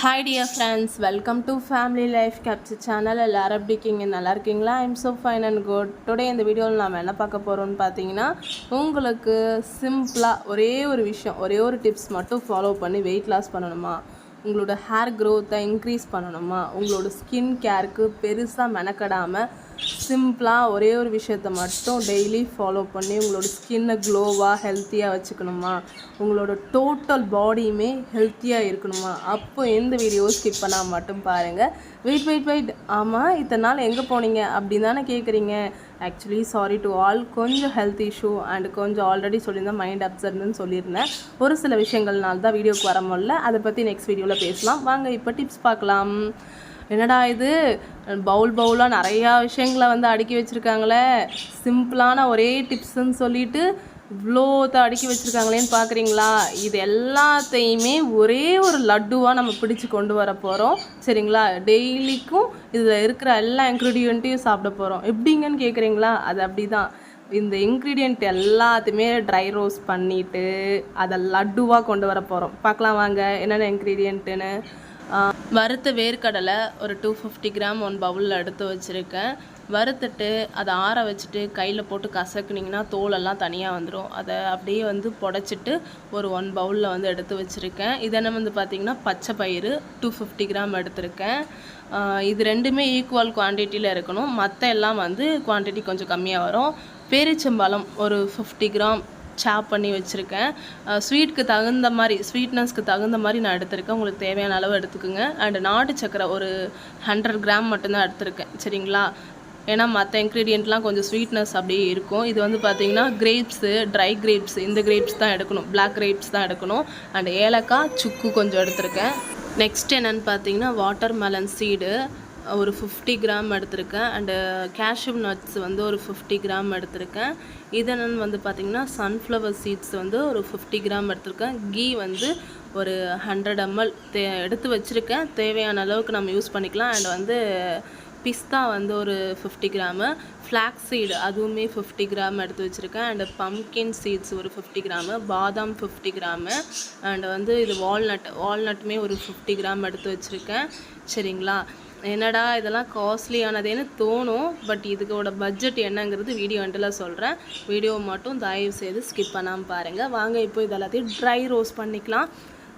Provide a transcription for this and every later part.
Hi dear friends, welcome to Family Life Capture channel. எல்லாரும் எப்படி இருக்கீங்க? நல்லா இருக்கீங்களா? I'm so fine and good. Today இந்த வீடியோவில் நாம் என்ன பார்க்க போகிறோம்னு பார்த்தீங்கன்னா, உங்களுக்கு சிம்பிளாக ஒரே ஒரு விஷயம், ஒரே ஒரு டிப்ஸ் மட்டும் ஃபாலோ பண்ணி வெயிட் லாஸ் பண்ணணுமா, உங்களோட ஹேர் க்ரோத்தை இன்க்ரீஸ் பண்ணணுமா, உங்களோட ஸ்கின் கேருக்கு பெருசாக மெனக்கடாமல் சிம்பிளாக ஒரே ஒரு விஷயத்த மட்டும் டெய்லி ஃபாலோ பண்ணி உங்களோட ஸ்கின்னை க்ளோவாக ஹெல்த்தியாக வச்சுக்கணுமா, உங்களோட டோட்டல் பாடியுமே ஹெல்த்தியாக இருக்கணுமா, அப்போ எந்த வீடியோ ஸ்கிப் பண்ணால் மட்டும் பாருங்கள். வெயிட் ஆமாம் இத்தனை நாள் எங்கே போனீங்க அப்படின்னு தானே கேட்குறீங்க. ஆக்சுவலி சாரி டு ஆல், கொஞ்சம் ஹெல்த் இஷ்யூ அண்ட் கொஞ்சம் ஆல்ரெடி சொல்லியிருந்தேன் மைண்ட் அப்செட்னு சொல்லியிருந்தேன். ஒரு சில விஷயங்கள்னால தான் வீடியோக்கு வர முடியல. அதை பற்றி நெக்ஸ்ட் வீடியோவில் பேசலாம். வாங்க இப்போ டிப்ஸ் பார்க்கலாம். என்னடா இது பவுலாக நிறையா விஷயங்களை அடுக்கி வச்சுருக்காங்களே, சிம்பிளான ஒரே டிப்ஸுன்னு சொல்லிட்டு இவ்வளோத்த அடுக்கி வச்சுருக்காங்களேன்னு பார்க்குறீங்களா? இது எல்லாத்தையுமே ஒரே ஒரு லட்டுவாக நம்ம பிடிச்சி கொண்டு வர போகிறோம். சரிங்களா? டெய்லிக்கும் இதில் இருக்கிற எல்லா இன்க்ரீடியண்ட்டையும் சாப்பிட போகிறோம். எப்படிங்கன்னு கேட்குறீங்களா? அது அப்படி தான். இந்த இன்க்ரீடியண்ட் எல்லாத்தையுமே ட்ரை ரோஸ்ட் பண்ணிவிட்டு அதை லட்டுவாக கொண்டு வர போகிறோம். பார்க்கலாம் வாங்க என்னென்ன இன்க்ரீடியண்ட்டுன்னு. வறுத்த வேர்க்கடலை ஒரு 250 கிராம் ஒன் பவுலில் எடுத்து வச்சுருக்கேன். வறுத்துட்டு அதை ஆற வச்சுட்டு கையில் போட்டு கசக்குனிங்கன்னா தோலெல்லாம் தனியாக வந்துடும். அதை அப்படியே புடைச்சிட்டு ஒரு 1 பவுலில் எடுத்து வச்சுருக்கேன். இதென்ன பார்த்திங்கன்னா பச்சை பயிறு 250 கிராம் எடுத்திருக்கேன். இது ரெண்டுமே ஈக்குவல் குவான்டிட்டியில் இருக்கணும். மற்ற எல்லாம் குவான்டிட்டி கொஞ்சம் கம்மியாக வரும். பேரிச்சம்பழம் ஒரு 50 கிராம் சாப் பண்ணி வச்சுருக்கேன். ஸ்வீட்க்கு தகுந்த மாதிரி, ஸ்வீட்னஸ்க்கு தகுந்த மாதிரி நான் எடுத்திருக்கேன். உங்களுக்கு தேவையான அளவு எடுத்துக்கோங்க. அண்டு நாட்டு சக்கரை ஒரு 100 கிராம் மட்டும்தான் எடுத்திருக்கேன். சரிங்களா? ஏன்னா மற்ற இன்க்ரீடியண்ட்லாம் கொஞ்சம் ஸ்வீட்னஸ் அப்படியே இருக்கும். இது பார்த்திங்கன்னா கிரேப்ஸு, ட்ரை கிரேப்ஸ், இந்த கிரேப்ஸ் தான் எடுக்கணும், பிளாக் கிரேப்ஸ் தான் எடுக்கணும். அண்டு ஏலக்காய், சுக்கு கொஞ்சம் எடுத்திருக்கேன். நெக்ஸ்ட் என்னென்னு பார்த்தீங்கன்னா வாட்டர் மெலன் சீடு ஒரு 50 கிராம் எடுத்திருக்கேன். அண்டு கேஷ்யூ நட்ஸ் ஒரு 50 கிராம் எடுத்திருக்கேன். இது என்னென்னு பார்த்திங்கன்னா சன்ஃப்ளவர் சீட்ஸ் ஒரு 50 கிராம் எடுத்திருக்கேன். கீ ஒரு 100 ml எடுத்து வச்சுருக்கேன். தேவையான அளவுக்கு நம்ம யூஸ் பண்ணிக்கலாம். அண்ட் பிஸ்தா ஒரு 50 கிராமு, ஃப்ளாக்ஸ் சீடு அதுவுமே 50 கிராம் எடுத்து வச்சுருக்கேன். அண்டு பம்கின் சீட்ஸ் ஒரு 50 கிராமு, பாதாம் 50 கிராமு, அண்டு இது வால்நட்டுமே ஒரு 50 கிராம் எடுத்து வச்சுருக்கேன். சரிங்களா? என்னடா இதெல்லாம் காஸ்ட்லியானதேன்னு தோணும். பட் இதுக்கோட பட்ஜெட் என்னங்கிறது வீடியோ எண்டில் சொல்கிறேன். வீடியோ மட்டும் தயவு செய்து ஸ்கிப் பண்ணாமல் பாருங்கள். வாங்க இப்போ இதெல்லாத்தையும் ட்ரை ரோஸ்ட் பண்ணிக்கலாம்.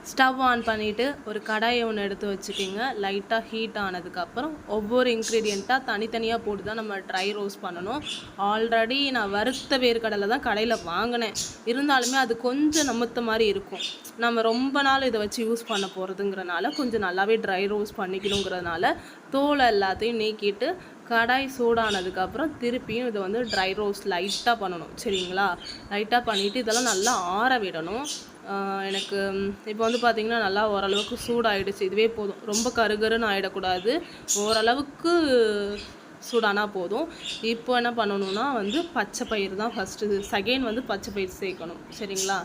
ஸ்டவ் ஆன் பண்ணிவிட்டு ஒரு கடாயை ஒன்று எடுத்து வச்சுக்கிங்க. லைட்டாக ஹீட் ஆனதுக்கப்புறம் ஒவ்வொரு இன்க்ரீடியண்ட்டாக தனித்தனியாக போட்டு தான் நம்ம ட்ரை ரோஸ்ட் பண்ணணும். ஆல்ரெடி நான் வறுத்த வேர்க்கடலை தான் கடையில் வாங்கினேன். இருந்தாலுமே அது கொஞ்சம் நமுத்த மாதிரி இருக்கும். நம்ம ரொம்ப நாள் இதை வச்சு யூஸ் பண்ண போகிறதுங்கிறனால கொஞ்சம் நல்லாவே ட்ரை ரோஸ்ட் பண்ணிக்கணுங்கிறதுனால தோலை எல்லாத்தையும் நீக்கிட்டு கடாய் சூடானதுக்கப்புறம் திருப்பியும் இதை ட்ரை ரோஸ்ட் லைட்டாக பண்ணணும். சரிங்களா? லைட்டாக பண்ணிவிட்டு இதெல்லாம் நல்லா ஆற விடணும். எனக்கு இப்போ பார்த்திங்கன்னா நல்லா ஓரளவுக்கு சூடாகிடுச்சு. இதுவே போதும். ரொம்ப கருகருன்னு ஆகிடக்கூடாது. ஓரளவுக்கு சூடானா போதும். இப்போ என்ன பண்ணணுன்னா பச்சை பயிர் தான் ஃபஸ்ட்டு. செகண்ட் பச்சை பயிர் சேர்க்கணும். சரிங்களா?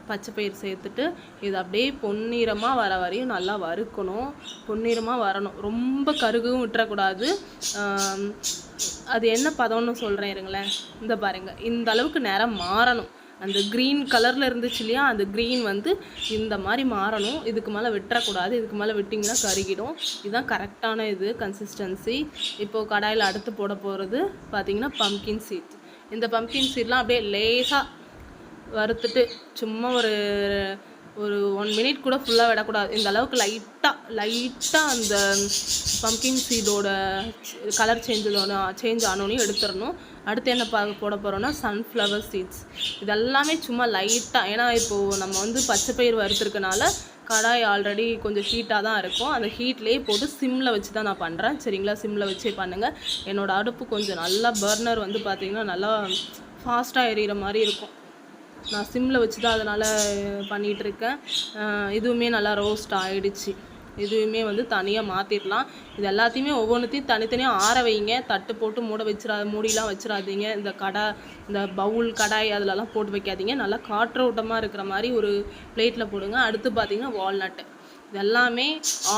பச்சை பயிர் சேர்த்துட்டு இது அப்படியே பொன்னிறமாக வர வரையும் நல்லா வறுக்கணும். பொன்னிறமாக வரணும், ரொம்ப கருகவும் விட்டுறக்கூடாது. அது என்ன பதம்னு சொல்கிறேன் இருங்களேன். இந்த பாருங்கள், இந்த அளவுக்கு நிறம் மாறணும். அந்த க்ரீன் கலரில் இருந்துச்சு இல்லையா, அந்த க்ரீன் இந்த மாதிரி மாறணும். இதுக்கு மேலே விட்டுறக்கூடாது. இதுக்கு மேலே விட்டிங்கன்னா கருகிடும். இதுதான் கரெக்டான கன்சிஸ்டன்சி. இப்போது கடாயில் அடுத்து போட போகிறது பார்த்திங்கன்னா பம்கின் சீட். இந்த பம்கின் சீட்லாம் அப்படியே லேசாக வறுத்துட்டு சும்மா ஒரு 1 மினிட் கூட ஃபுல்லாக விடக்கூடாது. இந்த அளவுக்கு லைட்டாக அந்த பம்கின் சீடோட கலர் சேஞ்ச் ஆனோனையும் எடுத்துடணும். அடுத்து என்ன போட போகிறோன்னா சன்ஃப்ளவர் சீட்ஸ். இதெல்லாமே சும்மா லைட்டாக, ஏன்னா இப்போது நம்ம பச்சை பயிர் வறுத்துருக்கனால கடாய் ஆல்ரெடி கொஞ்சம் ஹீட்டாக தான் இருக்கும். அந்த ஹீட்லேயே போட்டு சிம்மில் வச்சு தான் நான் பண்ணுறேன். சரிங்களா? சிம்மில் வச்சே பண்ணுங்கள். என்னோடய அடுப்பு கொஞ்சம் நல்லா பர்னர் பார்த்திங்கன்னா நல்லா ஃபாஸ்ட்டாக எரியிற மாதிரி இருக்கும். நான் சிம்மில் வச்சு தான் அதனால் பண்ணிகிட்ருக்கேன். இதுவுமே நல்லா ரோஸ்ட் ஆகிடுச்சு. இதுவுமே தனியாக மாற்றிடலாம். இது எல்லாத்தையுமே ஒவ்வொன்றுத்தையும் தனித்தனியாக ஆற வைங்க. தட்டு போட்டு மூடிலாம் வச்சிடாதீங்க. இந்த பவுல் கடாய் அதிலலாம் போட்டு வைக்காதீங்க. நல்லா காற்றோட்டமாக இருக்கிற மாதிரி ஒரு பிளேட்டில் போடுங்க. அடுத்து பார்த்திங்கன்னா வால்நட்டு. இதெல்லாமே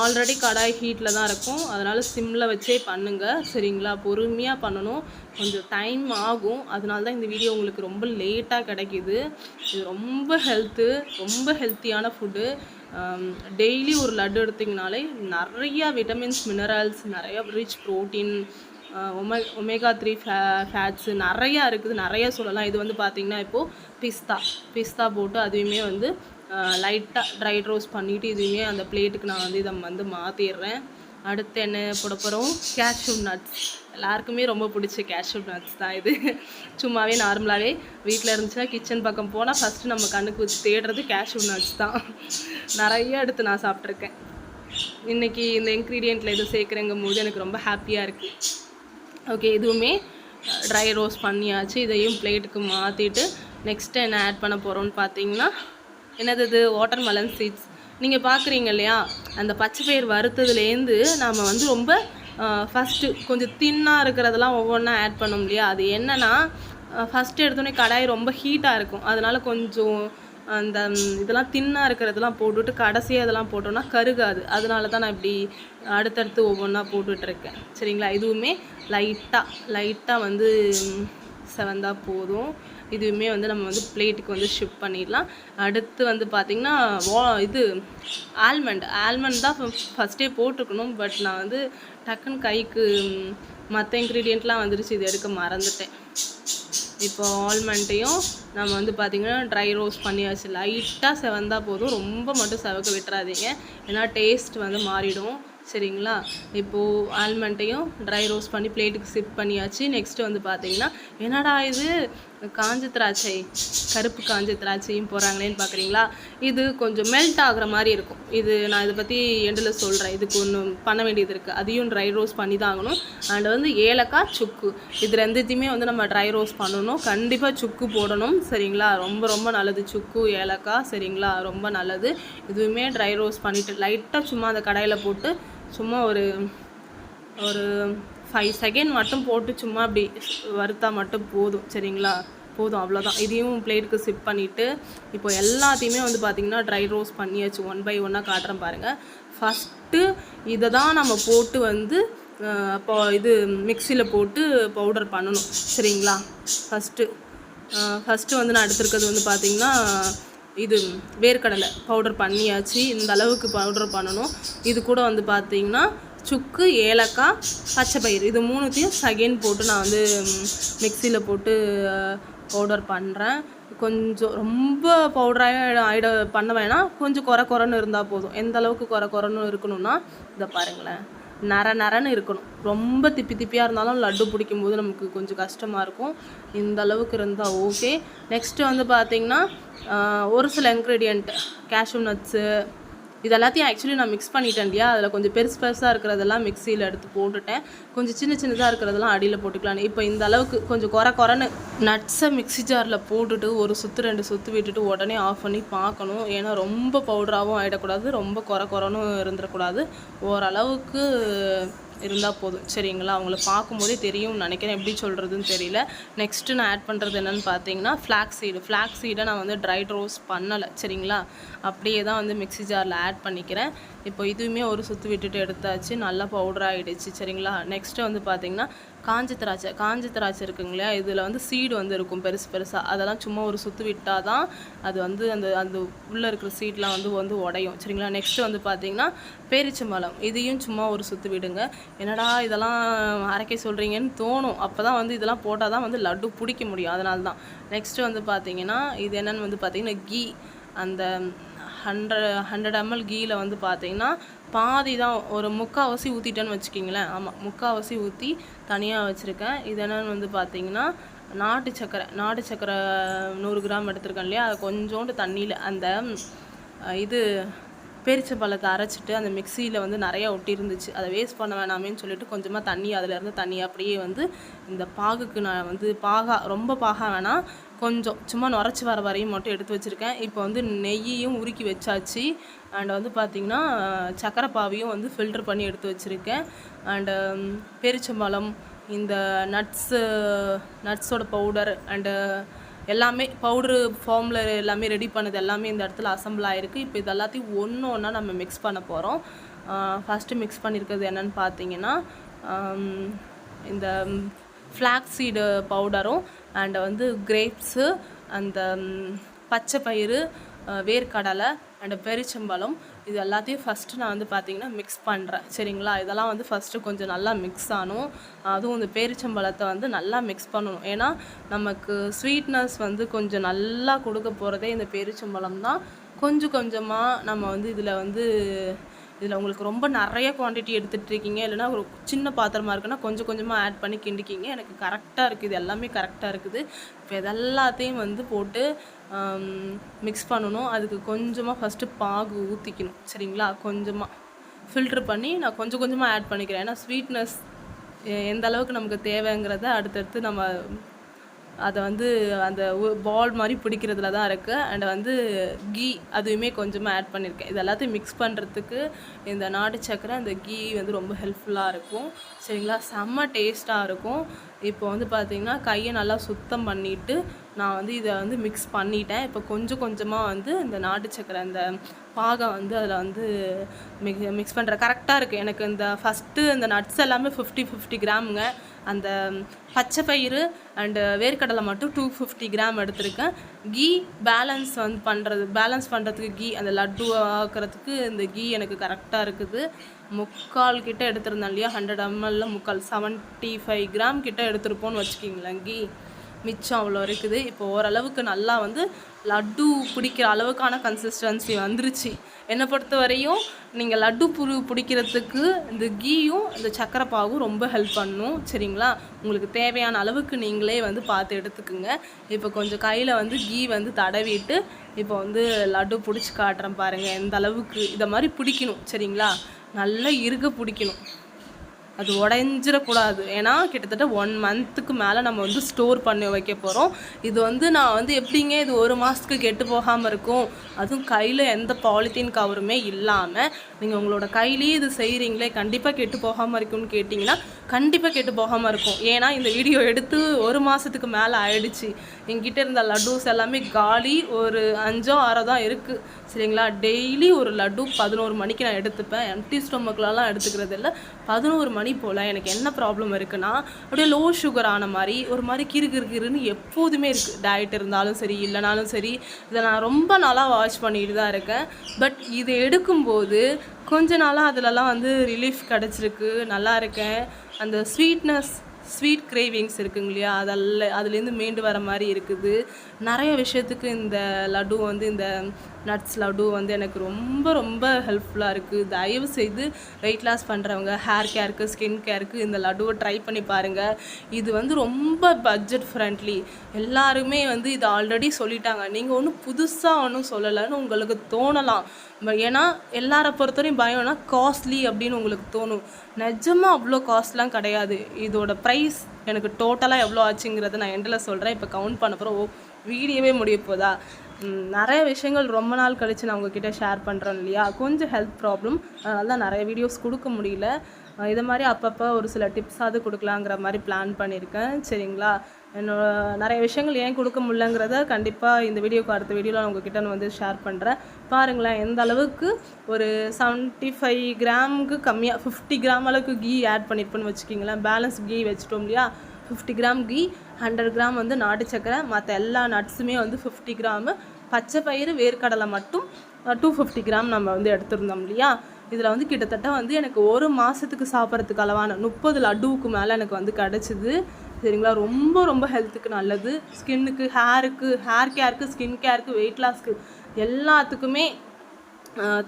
ஆல்ரெடி கடாய் ஹீட்டில் தான் இருக்கும். அதனால் சிம்மில் வச்சே பண்ணுங்கள். சரிங்களா? பொறுமையாக பண்ணணும். கொஞ்சம் டைம் ஆகும். அதனால தான் இந்த வீடியோ உங்களுக்கு ரொம்ப லேட்டாக கிடைக்கிது. இது ரொம்ப ஹெல்த்தியான ஃபுட்டு. டெய்லி ஒரு லட்டு எடுத்திங்கனாலே நிறையா விட்டமின்ஸ் மினரல்ஸ் நிறையா ரிச் ப்ரோட்டீன் ஒமேகா 3 ஃபேட்ஸு நிறையா இருக்குது, நிறையா சொல்லலாம். இது வந்து பார்த்திங்கன்னா இப்போது பிஸ்தா போட்டு அதுவுமே வந்து லைட்டாக ட்ரை ரோஸ்ட் பண்ணிவிட்டு இதுவுமே அந்த பிளேட்டுக்கு நான் வந்து இதை வந்து மாற்றிடுறேன். அடுத்து என்ன போட போகிறோம், கேஷ்யூ நட்ஸ். எல்லாருக்குமே ரொம்ப பிடிச்ச கேஷ்யூ நட்ஸ் தான் இது. சும்மாவே நார்மலாகவே வீட்டில் இருந்துச்சுன்னா கிச்சன் பக்கம் போனால் ஃபஸ்ட்டு நம்ம கண்ணுக்கு வச்சு தேடுறது கேஷ்யூ நட்ஸ் தான். நிறைய எடுத்து நான் சாப்பிட்ருக்கேன். இன்றைக்கி இந்த இன்க்ரீடியண்ட்டில் இது சேர்க்குறேங்கும் போது எனக்கு ரொம்ப ஹாப்பியாக இருக்குது. ஓகே, இதுவுமே ட்ரை ரோஸ்ட் பண்ணியாச்சு. இதையும் பிளேட்டுக்கு மாற்றிட்டு நெக்ஸ்ட்டு என்ன ஆட் பண்ண போகிறோன்னு பார்த்தீங்கன்னா, என்னது இது வாட்டர்மெலன் சீட்ஸ். நீங்கள் பார்க்குறீங்க இல்லையா, அந்த பச்சை பயிர் வறுத்ததுலேருந்து நம்ம வந்து ரொம்ப ஃபஸ்ட்டு கொஞ்சம் தின்னாக இருக்கிறதெல்லாம் ஒவ்வொன்றா ஆட் பண்ணோம் இல்லையா. அது என்னென்னா, ஃபஸ்ட்டு எடுத்தோடனே கடாய் ரொம்ப ஹீட்டாக இருக்கும், அதனால் கொஞ்சம் அந்த இதெல்லாம் தின்னாக இருக்கிறதெல்லாம் போட்டுவிட்டு கடைசியாக இதெல்லாம் போட்டோன்னா கருகாது. அதனால தான் நான் இப்படி அடுத்தடுத்து ஒவ்வொன்றா போட்டுட்ருக்கேன். சரிங்களா, இதுவுமே லைட்டாக வந்து செவந்தா போதும். இதுவுமே வந்து நம்ம வந்து பிளேட்டுக்கு வந்து ஷிஃப்ட் பண்ணிடலாம். அடுத்து வந்து பார்த்திங்கன்னா இது ஆல்மண்ட் தான் ஃபஸ்ட்டே போட்டுக்கணும். பட் நான் வந்து டக்குன்னு கைக்கு மற்ற இன்க்ரீடியண்ட்லாம் வந்துருச்சு, இது எடுக்க மறந்துட்டேன். இப்போ ஆல்மண்ட்டையும் நம்ம வந்து பார்த்திங்கன்னா ட்ரை ரோஸ்ட் பண்ணியாச்சு. லைட்டாக செவந்தா போதும், ரொம்ப மட்டும் செவக்க விட்டுறாதீங்க, ஏன்னா டேஸ்ட் வந்து மாறிடும். சரிங்களா, இப்போது ஆல்மண்ட்டையும் ட்ரை ரோஸ்ட் பண்ணி பிளேட்டுக்கு ஷிஃப்ட் பண்ணியாச்சு. நெக்ஸ்ட்டு வந்து பார்த்திங்கன்னா, என்னடா இது காஞ்ச திராட்சை, கருப்பு காஞ்ச திராட்சையும் போகிறாங்களேன்னு பார்க்குறீங்களா. இது கொஞ்சம் மெல்ட் ஆகிற மாதிரி இருக்கும். இது நான் இதை பற்றி எண்டில் சொல்கிறேன். இதுக்கு ஒன்று பண்ண வேண்டியது இருக்குது, அதையும் ட்ரை ரோஸ்ட் பண்ணி தான் ஆகணும். அண்ட் வந்து ஏலக்காய், சுக்கு, இது ரெண்டுத்தையுமே வந்து நம்ம ட்ரை ரோஸ்ட் பண்ணணும். கண்டிப்பாக சுக்கு போடணும். சரிங்களா, ரொம்ப ரொம்ப நல்லது சுக்கு ஏலக்காய். சரிங்களா, ரொம்ப நல்லது. இதுவுமே ட்ரை ரோஸ்ட் பண்ணிவிட்டு லைட்டாக சும்மா அந்த கடாயில் போட்டு சும்மா ஒரு 5 செகண்ட் மட்டும் போட்டு சும்மா அப்படி வறுத்தா மட்டும் போதும். சரிங்களா, போதும், அவ்வளோதான். இதையும் பிளேட்டுக்கு ஷிஃப்ட் பண்ணிவிட்டு இப்போ எல்லாத்தையுமே வந்து பார்த்திங்கன்னா ட்ரை ரோஸ்ட் பண்ணியாச்சு. 1 பை 1 காட்டுறேன் பாருங்கள். ஃபஸ்ட்டு இதை தான் நம்ம போட்டு வந்து இப்போ இது மிக்சியில் போட்டு பவுடர் பண்ணணும். சரிங்களா, ஃபஸ்ட்டு வந்து நான் எடுத்துருக்கிறது வந்து பார்த்திங்கன்னா இது வேர்க்கடலை பவுடர் பண்ணியாச்சு. இந்த அளவுக்கு பவுடர் பண்ணணும். இது கூட வந்து பார்த்திங்கன்னா சுக்கு, ஏலக்காய், பச்சை பயிறு, இது மூணுத்தையும் செகண்ட் போட்டு நான் வந்து மிக்சியில் போட்டு பவுடர் பண்ணுறேன். கொஞ்சம் ரொம்ப பவுடராக பண்ண வேணாம், கொஞ்சம் குறைன்னு இருந்தால் போதும். எந்த அளவுக்கு குறைன்னு இருக்கணும்னா இதை பாருங்களேன், நரன்னு இருக்கணும். ரொம்ப திப்பியாக இருந்தாலும் லட்டு பிடிக்கும்போது நமக்கு கொஞ்சம் கஷ்டமாக இருக்கும். இந்த அளவுக்கு இருந்தால் ஓகே. நெக்ஸ்ட்டு வந்து பார்த்திங்கன்னா ஒரு சில இன்க்ரீடியண்ட் கேஷ்யூ நட்ஸு இது எல்லாத்தையும் ஆக்சுவலி நான் மிக்ஸ் பண்ணிட்டேன் இல்லையா. அதில் கொஞ்சம் பெருசாக இருக்கிறதெல்லாம் மிக்சியில் எடுத்து போட்டுட்டேன், கொஞ்சம் சின்னதாக இருக்கிறதெல்லாம் அடியில் போட்டுக்கலாம். இப்போ இந்த அளவுக்கு கொஞ்சம் குறைன்னு நட்ஸை மிக்ஸி ஜாரில் போட்டுட்டு ஒரு சுற்று 2 சுற்று விட்டுட்டு உடனே ஆஃப் பண்ணி பார்க்கணும். ஏன்னா ரொம்ப பவுடராகவும் ஆகிடக்கூடாது, ரொம்ப குறைன்னு இருந்துடக்கூடாது. ஓரளவுக்கு இருந்தால் போதும். சரிங்களா, அவங்கள பார்க்கும்போதே தெரியும்னு நினைக்கிறேன், எப்படி சொல்கிறதுன்னு தெரியல. நெக்ஸ்ட்டு நான் ஆட் பண்ணுறது என்னென்னு பார்த்தீங்கன்னா ஃப்ளாக்ஸ் சீடை நான் வந்து ட்ரை ரோஸ்ட் பண்ணலை. சரிங்களா, அப்படியே தான் வந்து மிக்ஸி ஜாரில் ஆட் பண்ணிக்கிறேன். இப்போ இதுவுமே ஒரு சுற்று விட்டுட்டு எடுத்தாச்சு, நல்லா பவுடர் ஆகிடுச்சு. சரிங்களா, நெக்ஸ்ட்டு வந்து பார்த்திங்கன்னா காஞ்ச திராட்சை இருக்குங்களா, இதில் வந்து சீடு வந்து இருக்கும் பெருசாக, அதெல்லாம் சும்மா ஒரு சுற்று விட்டால் தான் அது வந்து அந்த உள்ளே இருக்கிற சீட்லாம் வந்து உடையும். சரிங்களா, நெக்ஸ்ட்டு வந்து பார்த்திங்கன்னா பேரிச்சம்பழம், இதையும் சும்மா ஒரு சுற்று விடுங்க. என்னடா இதெல்லாம் அரைக்க சொல்கிறீங்கன்னு தோணும், அப்போ தான் வந்து இதெல்லாம் போட்டால் தான் வந்து லட்டு பிடிக்க முடியும், அதனால தான். நெக்ஸ்ட்டு வந்து பார்த்திங்கன்னா இது என்னென்னு வந்து பார்த்திங்கன்னா கீ, அந்த 100 ml கீயில் வந்து பார்த்திங்கன்னா பாதி தான், ஒரு 3/4 ஊற்றிட்டேன்னு வச்சுக்கிங்களேன். ஆமாம், 3/4 ஊற்றி தனியாக வச்சுருக்கேன். இது என்னென்னு வந்து பார்த்திங்கன்னா நாட்டு சக்கரை 100 கிராம் எடுத்துருக்கேன் இல்லையா, அது கொஞ்சோண்டு தண்ணியில் அந்த இது பேரிச்சம்பழத்தை அரைச்சிட்டு அந்த மிக்சியில் வந்து நிறையா ஒட்டி இருந்துச்சு, அதை வேஸ்ட் பண்ண வேணாமேன்னு சொல்லிட்டு கொஞ்சமாக அதிலேருந்து தண்ணி அப்படியே வந்து இந்த பாகுக்கு நான் வந்து ரொம்ப பாகா வேணாம், கொஞ்சம் சும்மா நுரைச்சி வர வரையும் மட்டும் எடுத்து வச்சுருக்கேன். இப்போ வந்து நெய்யையும் உருக்கி வச்சாச்சு. அண்ட் வந்து பார்த்திங்கன்னா சக்கரை பாவையும் வந்து ஃபில்டர் பண்ணி எடுத்து வச்சுருக்கேன். அண்டு பேரிச்சம்பழம், இந்த நட்ஸோட பவுடர் அண்டு எல்லாமே பவுட்ரு ஃபார்மில் எல்லாமே ரெடி பண்ணது எல்லாமே இந்த இடத்துல அசம்பிள் ஆகிருக்கு. இப்போ இது எல்லாத்தையும் ஒன்றா நம்ம மிக்ஸ் பண்ண போகிறோம். ஃபஸ்ட்டு மிக்ஸ் பண்ணியிருக்கிறது என்னென்னு பார்த்தீங்கன்னா இந்த ஃப்ளாக்ஸ் சீடு பவுடரும் அண்டு வந்து கிரேப்ஸு, அந்த பச்சை பயிறு, வேர்க்கடலை, அண்ட் பெரிச்சம்பழம் இது எல்லாத்தையும் ஃபஸ்ட்டு நான் வந்து பார்த்திங்கன்னா மிக்ஸ் பண்ணுறேன். சரிங்களா, இதெல்லாம் வந்து ஃபஸ்ட்டு கொஞ்சம் நல்லா மிக்ஸ் ஆகணும். அதுவும் இந்த பேரிச்சம்பழத்தை வந்து நல்லா மிக்ஸ் பண்ணணும். ஏன்னா நமக்கு ஸ்வீட்னஸ் வந்து கொஞ்சம் நல்லா கொடுக்க போகிறதே இந்த பேரிச்சம்பழம் தான். கொஞ்சம் கொஞ்சமாக நம்ம வந்து இதில் உங்களுக்கு ரொம்ப நிறைய குவான்டிட்டி எடுத்துகிட்டு இருக்கீங்க, இல்லைனா ஒரு சின்ன பாத்திரமாக இருக்குன்னா கொஞ்சம் கொஞ்சமாக ஆட் பண்ணி கிண்டிக்கிங்க. எனக்கு கரெக்டாக இருக்குது, இது எல்லாமே கரெக்டாக இருக்குது. இப்போ இதெல்லாத்தையும் வந்து போட்டு மிக்ஸ் பண்ணணும். அதுக்கு கொஞ்சமாக ஃபஸ்ட்டு பாகு ஊற்றிக்கணும். சரிங்களா, கொஞ்சமாக ஃபில்ட்ரு பண்ணி நான் கொஞ்சம் கொஞ்சமாக ஆட் பண்ணிக்கிறேன். ஏன்னா ஸ்வீட்னஸ் எந்த அளவுக்கு நமக்கு தேவைங்கிறத அடுத்தடுத்து நம்ம அதை வந்து அந்த பால் மாதிரி பிடிக்கிறதுல தான் இருக்குது. அண்ட் வந்து கீ அதுவுமே கொஞ்சமாக ஆட் பண்ணியிருக்கேன். இது எல்லாத்தையும் மிக்ஸ் பண்ணுறதுக்கு இந்த நாட்டு சக்கரை அந்த கீ வந்து ரொம்ப ஹெல்ப்ஃபுல்லாக இருக்கும். சரிங்களா, செம்ம டேஸ்ட்டாக இருக்கும். இப்போ வந்து பார்த்திங்கன்னா கையை நல்லா சுத்தம் பண்ணிவிட்டு நான் வந்து இதை வந்து மிக்ஸ் பண்ணிட்டேன். இப்போ கொஞ்சம் கொஞ்சமாக வந்து இந்த நாட்டு சக்கரை அந்த பாகம் வந்து அதில் வந்து மிக்ஸ் பண்ணுறேன். கரெக்டாக இருக்குது எனக்கு. இந்த ஃபஸ்ட்டு இந்த நட்ஸ் எல்லாமே 50 கிராமுங்க. அந்த பச்சை பயிறு அண்டு வேர்க்கடலை மட்டும் 250 கிராம் எடுத்திருக்கேன். கீ பேலன்ஸ் பண்ணுறதுக்கு கீ அந்த லட்டு ஆக்கிறதுக்கு இந்த கீ எனக்கு கரெக்டாக இருக்குது. 3/4 கிட்ட எடுத்திருந்தேன் இல்லையா, 100 ml 3/4 75 கிராம் கிட்ட எடுத்துருப்போன்னு வச்சுக்கிங்களேன். கீ மிச்சம் அவ்வளோ இருக்குது. இப்போ ஓரளவுக்கு நல்லா வந்து லட்டு பிடிக்கிற அளவுக்கான கன்சிஸ்டன்சி வந்துருச்சு. என்னை பொறுத்த வரையும் நீங்கள் லட்டு பிடிக்கிறதுக்கு இந்த கீயும் இந்த சக்கரை பாகும் ரொம்ப ஹெல்ப் பண்ணும். சரிங்களா, உங்களுக்கு தேவையான அளவுக்கு நீங்களே வந்து பார்த்து எடுத்துக்குங்க. இப்போ கொஞ்சம் கையில் வந்து கீ வந்து தடவிட்டு இப்போ வந்து லட்டு பிடிச்சி காட்டுறேன் பாருங்கள். எந்த அளவுக்கு இதை மாதிரி பிடிக்கணும். சரிங்களா, நல்லா இறுக பிடிக்கணும், அது உடைஞ்சிடக்கூடாது. ஏன்னா கிட்டத்தட்ட 1 மந்த்துக்கு மேலே நம்ம வந்து ஸ்டோர் பண்ணி வைக்க போகிறோம். இது வந்து நான் வந்து எப்படிங்க இது 1 மாதத்துக்கு கெட்டு போகாமல் இருக்கும், அதுவும் கையில் எந்த பாலித்தீன் கவருமே இல்லாமல் நீங்கள் உங்களோட கையிலேயே இது செய்கிறீங்களே, கண்டிப்பாக கெட்டு போகாமல் இருக்கும்னு கேட்டிங்கன்னா கண்டிப்பாக கெட்டு போகாமல் இருக்கும். ஏன்னா இந்த வீடியோ எடுத்து 1 மாதத்துக்கு மேலே ஆயிடுச்சு. என்கிட்ட இருந்த லட்டூஸ் எல்லாமே காலி. ஒரு 5 6 தான் இருக்குது. சரிங்களா, டெய்லி ஒரு லட்டு 11 மணிக்கு நான் எடுத்துப்பேன். எம்டி ஸ்டொமக்லலாம் எடுத்துக்கிறது இல்லை. 11 மணி போல் எனக்கு என்ன ப்ராப்ளம் இருக்குன்னா அப்படியே லோ சுகர் ஆன மாதிரி ஒரு மாதிரி கிறுன்னு எப்போதுமே இருக்குது. டயட் இருந்தாலும் சரி இல்லைனாலும் சரி, இதை நான் ரொம்ப நாளாக வாட்ச் பண்ணிட்டு தான் இருக்கேன். பட் இது எடுக்கும்போது கொஞ்ச நாளாக அதிலலாம் வந்து ரிலீஃப் கிடச்சிருக்கு, நல்லா இருக்கேன். அந்த ஸ்வீட் கிரேவிங்ஸ் இருக்குங்க இல்லையா, அதுலேருந்து மீண்டு வர மாதிரி இருக்குது. நிறைய விஷயத்துக்கு இந்த லட்டு வந்து இந்த நட்ஸ் லட்டு வந்து எனக்கு ரொம்ப ரொம்ப ஹெல்ப்ஃபுல்லாக இருக்குது. தயவு செய்து வெயிட் லாஸ் பண்ணுறவங்க, ஹேர் கேருக்கு, ஸ்கின் கேருக்கு இந்த லட்டுவை ட்ரை பண்ணி பாருங்கள். இது வந்து ரொம்ப பட்ஜெட் ஃப்ரெண்ட்லி. எல்லாருமே வந்து இது ஆல்ரெடி சொல்லிட்டாங்க. நீங்கள் ஒன்றும் புதுசாக ஒன்றும் சொல்லலைன்னு உங்களுக்கு தோணலாம். ஏன்னா எல்லாரை பொறுத்தவரையும் பயம்னா காஸ்ட்லி அப்படின்னு உங்களுக்கு தோணும். நிஜமாக அவ்வளோ காஸ்ட்லாம் கிடையாது. இதோட ப்ரைஸ் எனக்கு டோட்டலாக எவ்வளோ ஆச்சுங்கிறத நான் எண்டில் சொல்கிறேன். இப்போ கவுண்ட் பண்ண போகிறோம். வீடியோவே முடிய போதா. நிறைய விஷயங்கள் ரொம்ப நாள் கழித்து நான் உங்ககிட்ட ஷேர் பண்ணுறேன் இல்லையா, கொஞ்சம் ஹெல்த் ப்ராப்ளம், அதனால தான் நிறைய வீடியோஸ் கொடுக்க முடியல. இதை மாதிரி அப்பப்போ ஒரு சில டிப்ஸாவது கொடுக்கலாங்கிற மாதிரி பிளான் பண்ணியிருக்கேன். சரிங்களா, என்னோட நிறைய விஷயங்கள் ஏன் கொடுக்க முடியலங்கிறத கண்டிப்பாக இந்த வீடியோக்கு அடுத்த வீடியோவில் நான் உங்ககிட்ட நான் வந்து ஷேர் பண்ணுறேன். பாருங்களேன் எந்த அளவுக்கு ஒரு 75 கிராமுக்கு கம்மியாக 50 கிராம் அளவுக்கு கீ ஆட் பண்ணியிருப்பேன்னு வச்சுக்கிங்களேன். பேலன்ஸ் கீ வச்சுட்டோம் இல்லையா, 50 கிராம் கீ, 100 கிராம் வந்து நாட்டு சக்கரை, மற்ற எல்லா நட்ஸுமே வந்து 50 கிராமு, பச்சை பயிறு வேர்க்கடலை மட்டும் 250 கிராம் நம்ம வந்து எடுத்துருந்தோம் இல்லையா. இதில் வந்து கிட்டத்தட்ட வந்து எனக்கு 1 மாதத்துக்கு சாப்பிட்றதுக்கு அளவான 30 லட்டுவுக்கு மேலே எனக்கு வந்து கிடச்சிது. சரிங்களா, ரொம்ப ரொம்ப ஹெல்த்துக்கு நல்லது. ஸ்கின்னுக்கு, ஹேர் கேருக்கு, ஸ்கின் கேருக்கு, வெயிட் லாஸ்க்கு எல்லாத்துக்குமே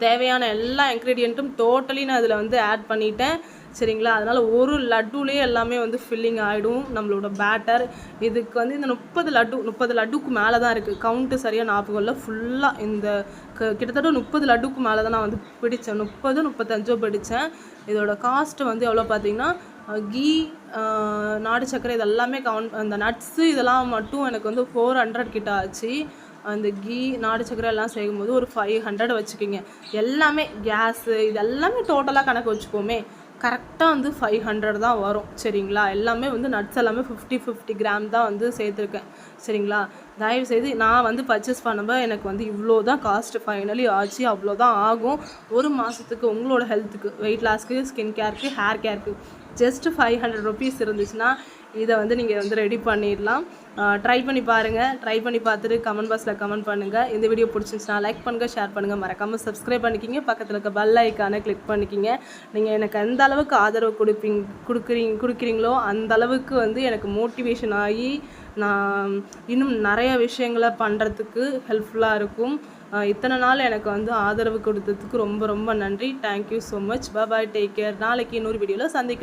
தேவையான எல்லா இன்க்ரீடியண்ட்டும் டோட்டலி நான் இதில் வந்து ஆட் பண்ணிட்டேன். சரிங்களா, அதனால் ஒரு லட்டுலேயே எல்லாமே வந்து ஃபில்லிங் ஆகிடும் நம்மளோட பேட்டர். இதுக்கு வந்து இந்த 30 லட்டுக்கு மேலே தான் இருக்குது. கவுண்ட்டு சரியாக ஞாபகம் இல்லை. ஃபுல்லாக இந்த கிட்டத்தட்ட 30 லட்டுக்கு மேலே தான் நான் வந்து பிடித்தேன். 35 பிடித்தேன். இதோட காஸ்ட்டு வந்து எவ்வளோ பார்த்தீங்கன்னா, கீ, நாடு சக்கரை இதெல்லாமே அந்த நட்ஸு இதெல்லாம் மட்டும் எனக்கு வந்து 400 கிட்ட ஆச்சு. அந்த கீ, நாடு சக்கரை எல்லாம் செய்யும்போது ஒரு 500 வச்சுக்கிங்க. எல்லாமே கேஸு இதெல்லாமே டோட்டலாக கணக்கு வச்சுக்கோமே, கரெக்டாக வந்து 500 தான் வரும். சரிங்களா, எல்லாமே வந்து நட்ஸ் எல்லாமே 50 கிராம் தான் வந்து சேர்த்துருக்கேன். சரிங்களா, தயவுசெய்து நான் வந்து பர்ச்சேஸ் பண்ணும்போது எனக்கு வந்து இவ்வளோ தான் காஸ்ட்டு ஃபைனலி ஆச்சு. அவ்வளோ தான் ஆகும் 1 மாதத்துக்கு. உங்களோட ஹெல்த்துக்கு, வெயிட் லாஸ்க்கு, ஸ்கின் கேருக்கு, ஹேர் கேருக்கு ஜஸ்ட் 500 ருபீஸ் இருந்துச்சுன்னா இதை வந்து நீங்கள் வந்து ரெடி பண்ணிடலாம். ட்ரை பண்ணி பாருங்கள். ட்ரை பண்ணி பார்த்துட்டு கமெண்ட் பாக்ஸில் கமெண்ட் பண்ணுங்கள். இந்த வீடியோ பிடிச்சிருந்துச்சுன்னா லைக் பண்ணுங்கள், ஷேர் பண்ணுங்கள், மறக்காமல் சப்ஸ்கிரைப் பண்ணிக்கிங்க. பக்கத்தில் இருக்க பெல் ஐக்கானை கிளிக் பண்ணிக்கிங்க. நீங்கள் எனக்கு எந்த அளவுக்கு ஆதரவு கொடுக்குறீங்களோ அந்த அளவுக்கு வந்து எனக்கு மோட்டிவேஷன் ஆகி நான் இன்னும் நிறைய விஷயங்களை பண்ணுறதுக்கு ஹெல்ப்ஃபுல்லாக இருக்கும். இத்தனை நாள் எனக்கு வந்து ஆதரவு கொடுத்ததுக்கு ரொம்ப ரொம்ப நன்றி. Thank you so much. Bye, take care. நாளைக்கு இன்னொரு வீடியோவில் சந்திக்கலாம்.